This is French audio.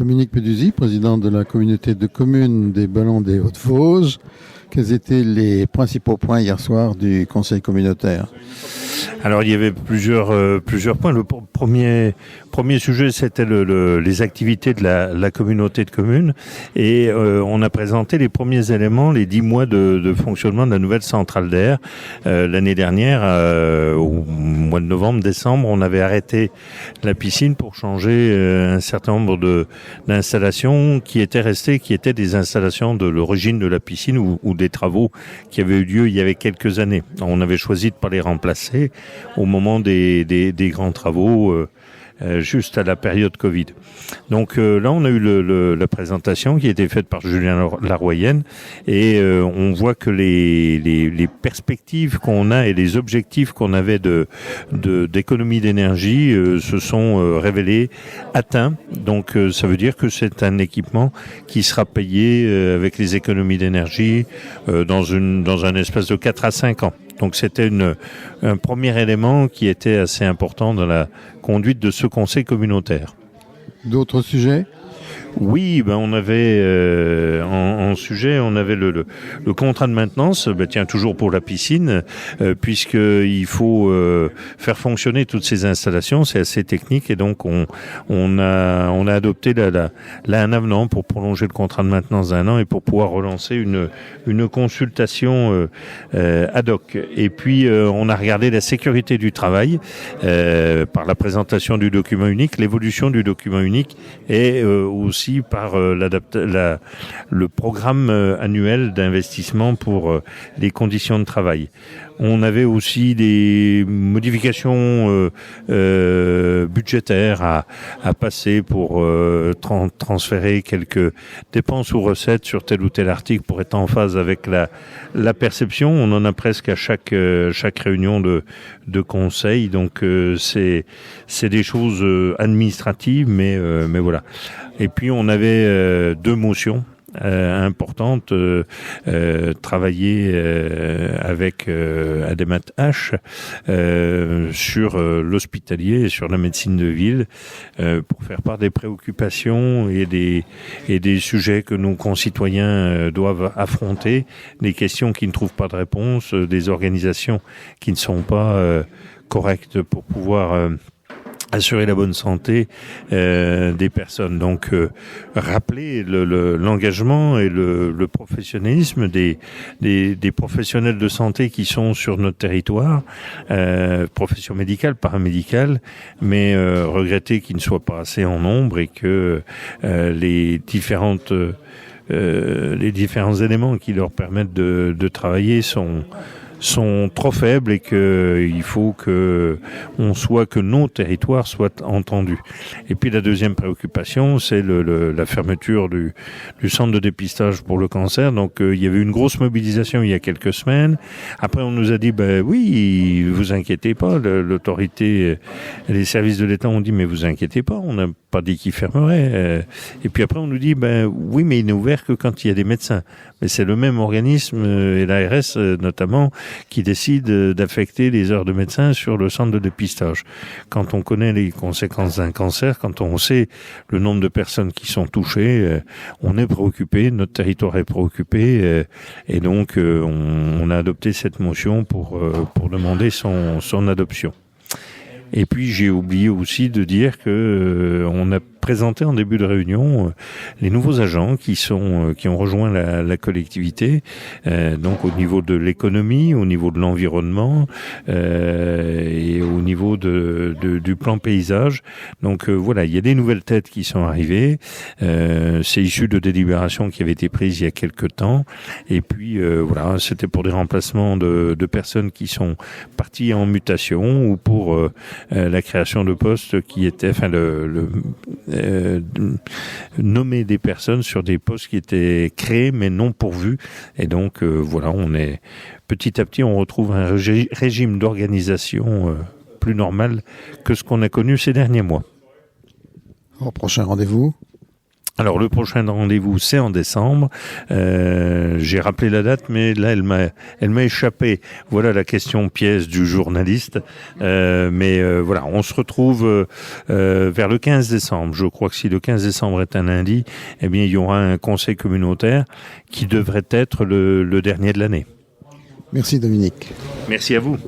Dominique Peduzzi, président de la communauté de communes des Ballons des Hautes-Vosges. Quels étaient les principaux points hier soir du conseil communautaire ? Alors il y avait plusieurs points. Le premier sujet, c'était les activités de la communauté de communes, et on a présenté les premiers éléments, les 10 mois de fonctionnement de la nouvelle centrale d'air. L'année dernière, au mois de novembre-décembre, on avait arrêté la piscine pour changer un certain nombre d'installations qui étaient restées, qui étaient des installations de l'origine de la piscine ou des travaux qui avaient eu lieu il y avait quelques années. On avait choisi de ne pas les remplacer au moment des grands travaux, juste à la période Covid. Donc là, on a eu la présentation qui a été faite par Julien Laroyenne, et on voit que les perspectives qu'on a et les objectifs qu'on avait d'économie d'énergie se sont révélés atteints. Donc ça veut dire que c'est un équipement qui sera payé avec les économies d'énergie dans un espace de 4 à 5 ans. Donc c'était un premier élément qui était assez important dans la conduite de ce conseil communautaire. D'autres sujets ? Oui, on avait en sujet, on avait le contrat de maintenance, toujours pour la piscine, puisqu'il faut faire fonctionner toutes ces installations, c'est assez technique, et donc on a adopté un avenant pour prolonger le contrat de maintenance d'1 an et pour pouvoir relancer une consultation ad hoc. Et puis on a regardé la sécurité du travail par la présentation du document unique, l'évolution du document unique, et aussi par le programme annuel d'investissement pour les conditions de travail. On avait aussi des modifications budgétaires à passer pour transférer quelques dépenses ou recettes sur tel ou tel article pour être en phase avec la perception. On en a presque à chaque réunion de conseil. Donc c'est des choses administratives, mais voilà. Et puis on avait 2 motions importante, travailler avec Ademat H sur l'hospitalier et sur la médecine de ville pour faire part des préoccupations et des sujets que nos concitoyens doivent affronter, des questions qui ne trouvent pas de réponse, des organisations qui ne sont pas correctes pour pouvoir assurer la bonne santé des personnes. Donc rappeler l'engagement et le professionnalisme des professionnels de santé qui sont sur notre territoire, profession médicale, paramédicale, mais regretter qu'ils ne soient pas assez en nombre et que les différents éléments qui leur permettent de travailler sont trop faibles, et qu'il faut que nos territoires soient entendus. Et puis la deuxième préoccupation, c'est la fermeture du centre de dépistage pour le cancer. Donc il y avait une grosse mobilisation il y a quelques semaines. Après on nous a dit oui, vous inquiétez pas, l'autorité, les services de l'État ont dit mais vous inquiétez pas, on n'a pas dit qu'il fermerait. Et puis après on nous dit oui, mais il n'est ouvert que quand il y a des médecins. Mais c'est le même organisme, et l'ARS notamment, qui décide d'affecter les heures de médecins sur le centre de dépistage. Quand on connaît les conséquences d'un cancer, quand on sait le nombre de personnes qui sont touchées, on est préoccupé, notre territoire est préoccupé, et donc on a adopté cette motion pour demander son adoption. Et puis j'ai oublié aussi de dire que on a présenté en début de réunion les nouveaux agents qui ont rejoint la collectivité, donc au niveau de l'économie, au niveau de l'environnement et au niveau du plan paysage. Donc voilà, il y a des nouvelles têtes qui sont arrivées. C'est issu de délibérations qui avaient été prises il y a quelque temps. Et puis voilà, c'était pour des remplacements de personnes qui sont parties en mutation, ou pour la création de postes qui étaient, nommer des personnes sur des postes qui étaient créés mais non pourvus. Et donc voilà, on est petit à petit, on retrouve un régime d'organisation plus normal que ce qu'on a connu ces derniers mois. Au prochain rendez-vous Alors le prochain rendez-vous c'est en décembre. J'ai rappelé la date, mais là elle m'a échappé. Voilà la question pièce du journaliste. Voilà, on se retrouve vers le 15 décembre. Je crois que si le 15 décembre est un lundi, eh bien il y aura un conseil communautaire qui devrait être le dernier de l'année. Merci Dominique. Merci à vous.